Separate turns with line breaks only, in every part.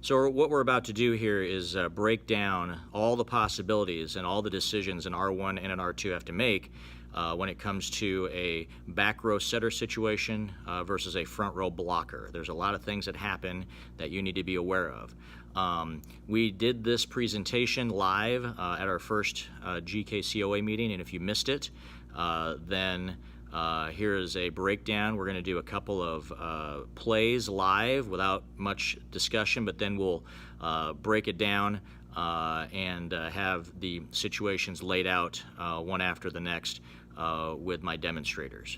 So what we're about to do here is break down all the possibilities and all the decisions an R1 and an R2 have to make when it comes to a back row setter situation versus a front row blocker. There's a lot of things that happen that you need to be aware of. We did this presentation live at our first GKCOA meeting, and if you missed it, then here is a breakdown. We're going to do a couple of plays live without much discussion, but then we'll break it down and have the situations laid out one after the next with my demonstrators.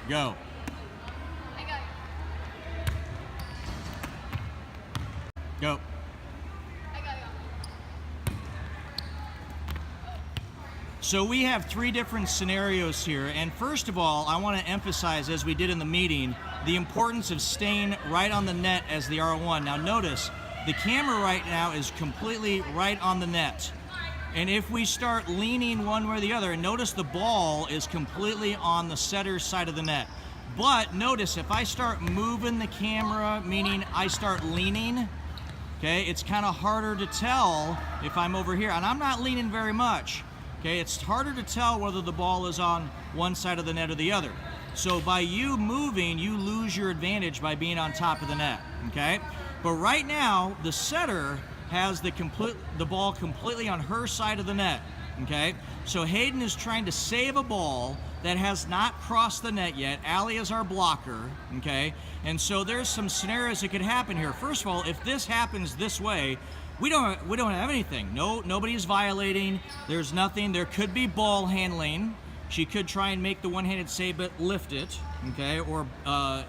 Go. Go. So we have three different scenarios here, and first of all, I want to emphasize, as we did in the meeting, the importance of staying right on the net as the R1. Now notice, the camera right now is completely right on the net. And if we start leaning one way or the other, and notice the ball is completely on the setter's side of the net. But notice, if I start moving the camera, meaning I start leaning, okay, it's kind of harder to tell if I'm over here, and I'm not leaning very much. Okay, it's harder to tell whether the ball is on one side of the net or the other. So by you moving, you lose your advantage by being on top of the net, okay? But right now, the setter has the ball completely on her side of the net, okay? So Hayden is trying to save a ball that has not crossed the net yet. Allie is our blocker, okay? And so there's some scenarios that could happen here. First of all, if this happens this way, we don't have anything. Nobody's violating. There's nothing. There could be ball handling. She could try and make the one-handed save but lift it, okay? Or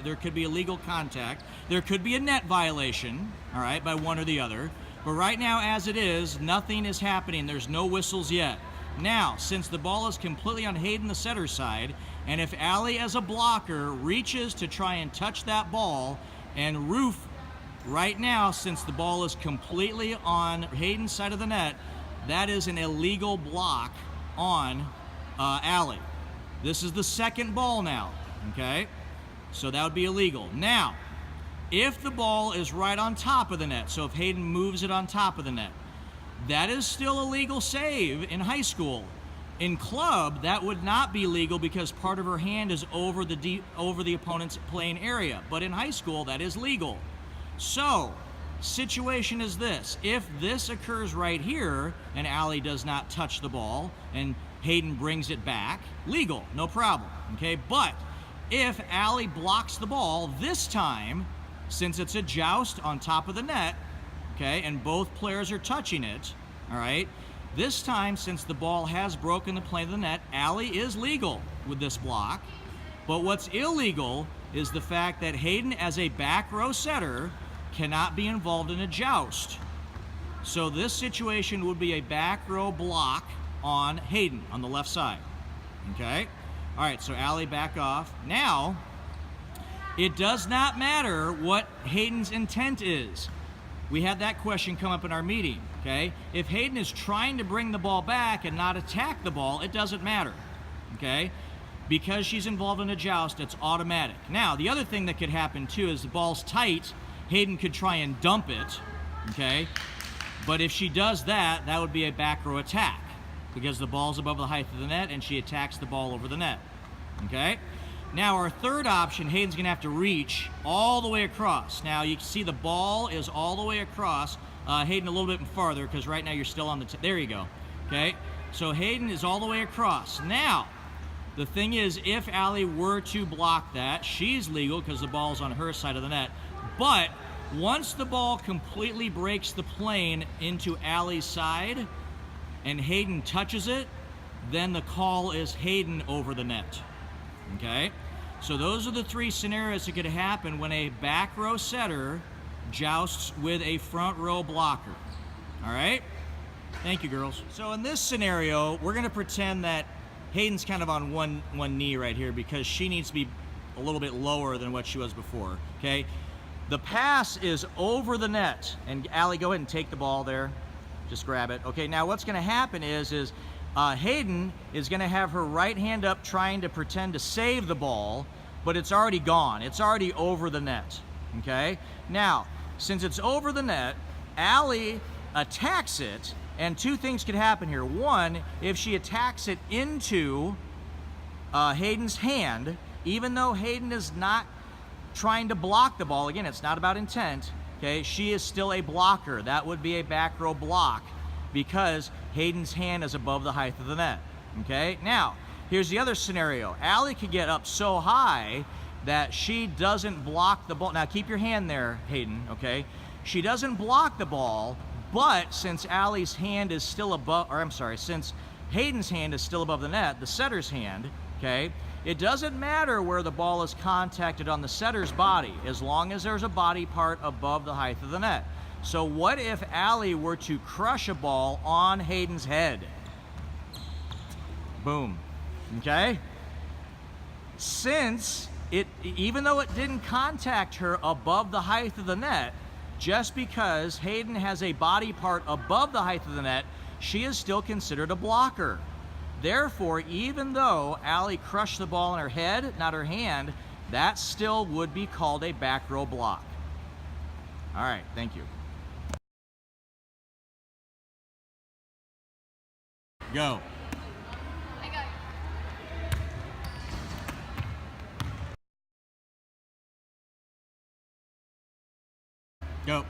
there could be illegal contact. There could be a net violation, all right, by one or the other. But right now, as it is, nothing is happening. There's no whistles yet. Now, since the ball is completely on Hayden, the setter's side, and if Allie, as a blocker, reaches to try and touch that ball, and Roof, right now, since the ball is completely on Hayden's side of the net, that is an illegal block on Allie. This is the second ball now, okay? So that would be illegal. Now, if the ball is right on top of the net, so if Hayden moves it on top of the net, that is still a legal save in high school. In club, that would not be legal because part of her hand is over the opponent's playing area. But in high school, that is legal. So, situation is this. If this occurs right here and Allie does not touch the ball and Hayden brings it back, legal, no problem, okay? But if Allie blocks the ball this time, since it's a joust on top of the net, okay, and both players are touching it, all right, this time, since the ball has broken the plane of the net, Allie is legal with this block. But what's illegal is the fact that Hayden, as a back row setter, cannot be involved in a joust. So this situation would be a back row block on Hayden on the left side, okay? All right, so Allie, back off. Now, it does not matter what Hayden's intent is. We had that question come up in our meeting, okay? If Hayden is trying to bring the ball back and not attack the ball, it doesn't matter, okay? Because she's involved in a joust, it's automatic. Now, the other thing that could happen too is the ball's tight, Hayden could try and dump it, okay? But if she does that, that would be a back row attack because the ball's above the height of the net and she attacks the ball over the net, okay? Now, our third option, Hayden's gonna have to reach all the way across. Now, you can see the ball is all the way across. Hayden, a little bit farther because right now you're still on the, there you go, okay? So Hayden is all the way across. Now, the thing is, if Allie were to block that, she's legal because the ball's on her side of the net. But once the ball completely breaks the plane into Allie's side and Hayden touches it, then the call is Hayden over the net, okay? So those are the three scenarios that could happen when a back row setter jousts with a front row blocker, all right? Thank you, girls. So in this scenario, we're gonna pretend that Hayden's kind of on one knee right here because she needs to be a little bit lower than what she was before, okay? The pass is over the net, and Allie, go ahead and take the ball there. Just grab it. Okay, now what's gonna happen is Hayden is gonna have her right hand up trying to pretend to save the ball, but it's already gone. It's already over the net, okay? Now, since it's over the net, Allie attacks it, and two things could happen here. One, if she attacks it into Hayden's hand, even though Hayden is not trying to block the ball, again, it's not about intent, okay, she is still a blocker. That would be a back row block because Hayden's hand is above the height of the net, okay? Now, here's the other scenario. Allie could get up so high that she doesn't block the ball. Now, keep your hand there, Hayden, okay? She doesn't block the ball, but since Allie's hand is still above, or I'm sorry, since Hayden's hand is still above the net, the setter's hand, okay, it doesn't matter where the ball is contacted on the setter's body, as long as there's a body part above the height of the net. So what if Allie were to crush a ball on Hayden's head? Boom, okay? Since it, even though it didn't contact her above the height of the net, just because Hayden has a body part above the height of the net, she is still considered a blocker. Therefore, even though Allie crushed the ball in her head, not her hand, that still would be called a back row block. All right, thank you. Go. Go.